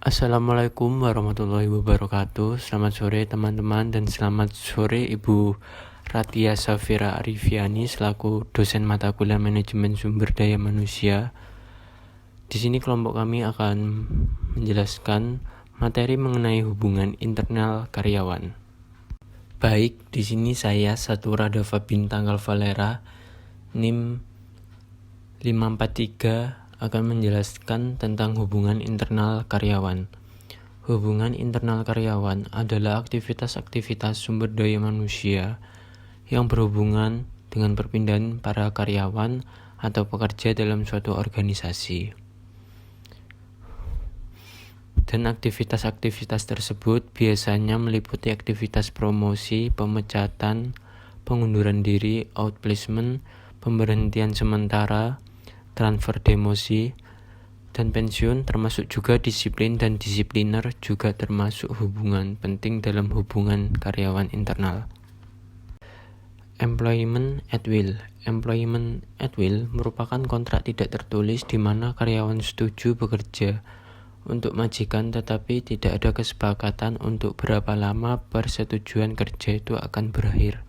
Assalamualaikum warahmatullahi wabarakatuh. Selamat sore teman-teman dan selamat sore Ibu Ratia Safira Arifiani selaku dosen mata kuliah manajemen sumber daya manusia. Di sini kelompok kami akan menjelaskan materi mengenai hubungan internal karyawan. Baik, di sini saya Satura Dava Bintang Valera NIM 543 akan menjelaskan tentang hubungan internal karyawan. Hubungan internal karyawan adalah aktivitas-aktivitas sumber daya manusia yang berhubungan dengan perpindahan para karyawan atau pekerja dalam suatu organisasi. Dan aktivitas-aktivitas tersebut biasanya meliputi aktivitas promosi, pemecatan, pengunduran diri, outplacement, pemberhentian sementara, transfer demosi, dan pensiun, termasuk juga disiplin dan disipliner juga termasuk hubungan penting dalam hubungan karyawan internal. Employment at will. Employment at will merupakan kontrak tidak tertulis di mana karyawan setuju bekerja untuk majikan tetapi tidak ada kesepakatan untuk berapa lama persetujuan kerja itu akan berakhir.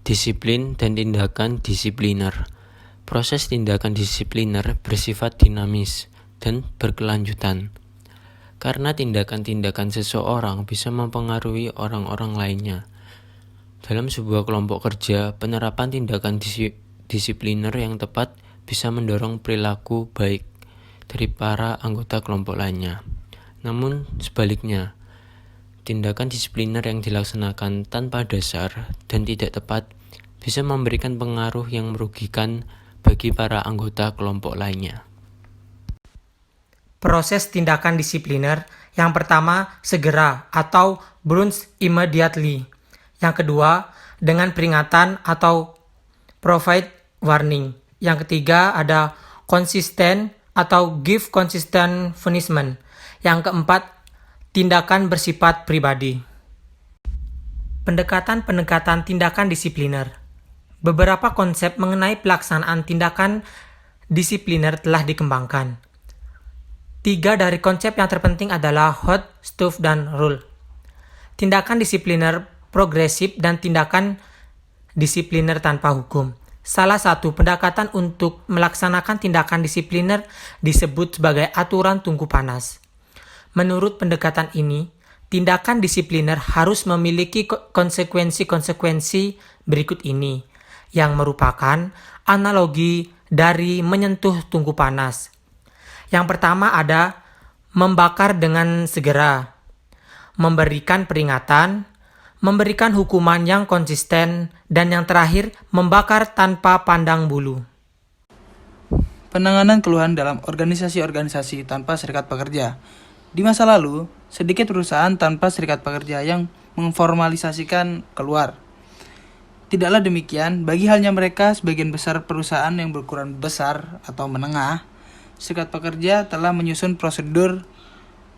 Disiplin dan tindakan disipliner. Proses tindakan disipliner bersifat dinamis dan berkelanjutan, karena tindakan-tindakan seseorang bisa mempengaruhi orang-orang lainnya. Dalam sebuah kelompok kerja, penerapan tindakan disipliner yang tepat bisa mendorong perilaku baik dari para anggota kelompok lainnya. Namun sebaliknya, tindakan disipliner yang dilaksanakan tanpa dasar dan tidak tepat bisa memberikan pengaruh yang merugikan bagi para anggota kelompok lainnya. Proses tindakan disipliner yang pertama segera atau bounce immediately. Yang kedua dengan peringatan atau provide warning. Yang ketiga ada consistent atau give consistent punishment. Yang keempat tindakan bersifat pribadi. Pendekatan-pendekatan tindakan disipliner. Beberapa konsep mengenai pelaksanaan tindakan disipliner telah dikembangkan. 3 dari konsep yang terpenting adalah hot, stove, dan rule. Tindakan disipliner progresif dan tindakan disipliner tanpa hukum. Salah satu pendekatan untuk melaksanakan tindakan disipliner disebut sebagai aturan tungku panas. Menurut pendekatan ini, tindakan disipliner harus memiliki konsekuensi-konsekuensi berikut ini, yang merupakan analogi dari menyentuh tungku panas. Yang pertama ada membakar dengan segera, memberikan peringatan, memberikan hukuman yang konsisten, dan yang terakhir membakar tanpa pandang bulu. Penanganan keluhan dalam organisasi-organisasi tanpa serikat pekerja. Di masa lalu, sedikit perusahaan tanpa serikat pekerja yang memformalisasikan keluar. Tidaklah demikian, bagi halnya mereka, sebagian besar perusahaan yang berukuran besar atau menengah, serikat pekerja telah menyusun prosedur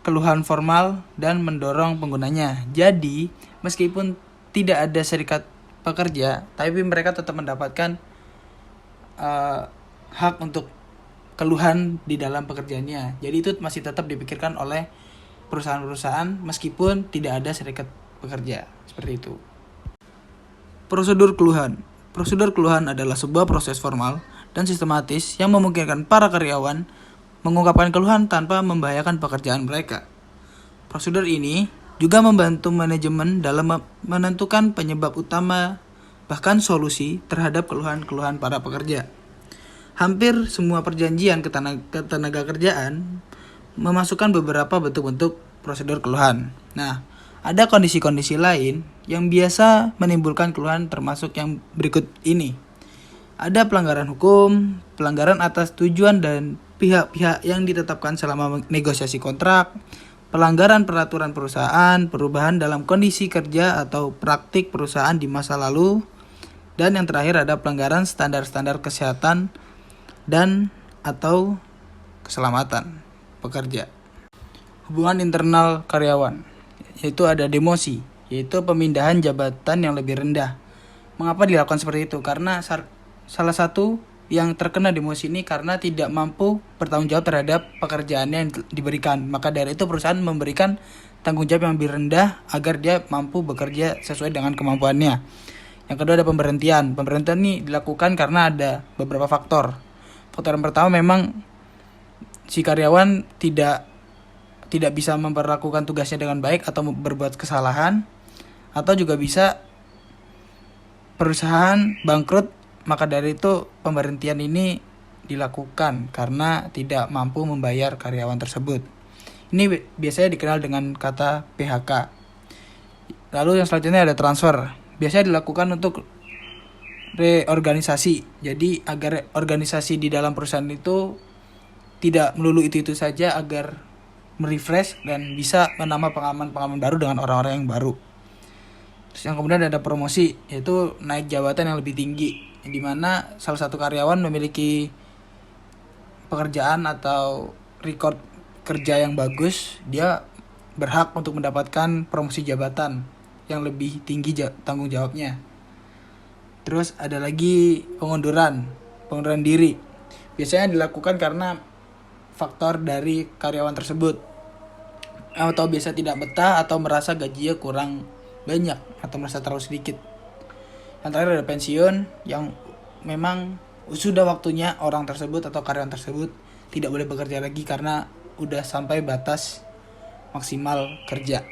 keluhan formal dan mendorong penggunanya. Jadi, meskipun tidak ada serikat pekerja, tapi mereka tetap mendapatkan hak untuk keluhan di dalam pekerjaannya. Jadi itu masih tetap dipikirkan oleh perusahaan-perusahaan meskipun tidak ada serikat pekerja. Seperti itu. Prosedur keluhan. Prosedur keluhan adalah sebuah proses formal dan sistematis yang memungkinkan para karyawan mengungkapkan keluhan tanpa membahayakan pekerjaan mereka. Prosedur ini juga membantu manajemen dalam menentukan penyebab utama bahkan solusi terhadap keluhan-keluhan para pekerja. Hampir semua perjanjian ketenaga kerjaan memasukkan beberapa bentuk-bentuk prosedur keluhan. Nah, ada kondisi-kondisi lain yang biasa menimbulkan keluhan termasuk yang berikut ini. Ada pelanggaran hukum, pelanggaran atas tujuan dan pihak-pihak yang ditetapkan selama negosiasi kontrak, pelanggaran peraturan perusahaan, perubahan dalam kondisi kerja atau praktik perusahaan di masa lalu, dan yang terakhir ada pelanggaran standar-standar kesehatan dan atau keselamatan pekerja. Hubungan internal karyawan, yaitu ada demosi, yaitu pemindahan jabatan yang lebih rendah. Mengapa dilakukan seperti itu? Karena salah satu yang terkena demosi ini karena tidak mampu bertanggung jawab terhadap pekerjaannya yang diberikan. Maka dari itu perusahaan memberikan tanggung jawab yang lebih rendah agar dia mampu bekerja sesuai dengan kemampuannya. Yang kedua ada pemberhentian. Pemberhentian ini dilakukan karena ada beberapa faktor. Faktor yang pertama memang si karyawan tidak bisa memperlakukan tugasnya dengan baik atau berbuat kesalahan, atau juga bisa perusahaan bangkrut. Maka dari itu pemberhentian ini dilakukan karena tidak mampu membayar karyawan tersebut. Ini biasanya dikenal dengan kata PHK. Lalu yang selanjutnya ada transfer. Biasanya dilakukan untuk reorganisasi. Jadi agar organisasi di dalam perusahaan itu tidak melulu itu saja, agar merefresh dan bisa menambah pengalaman baru dengan orang-orang yang baru. Terus yang kemudian ada promosi, yaitu naik jabatan yang lebih tinggi, di mana salah satu karyawan memiliki pekerjaan atau record kerja yang bagus, dia berhak untuk mendapatkan promosi jabatan yang lebih tinggi tanggung jawabnya. Terus ada lagi pengunduran diri. Biasanya dilakukan karena faktor dari karyawan tersebut, atau biasa tidak betah atau merasa gajinya kurang banyak atau merasa terlalu sedikit. Yang terakhir ada pensiun, yang memang sudah waktunya orang tersebut atau karyawan tersebut tidak boleh bekerja lagi karena udah sampai batas maksimal kerja.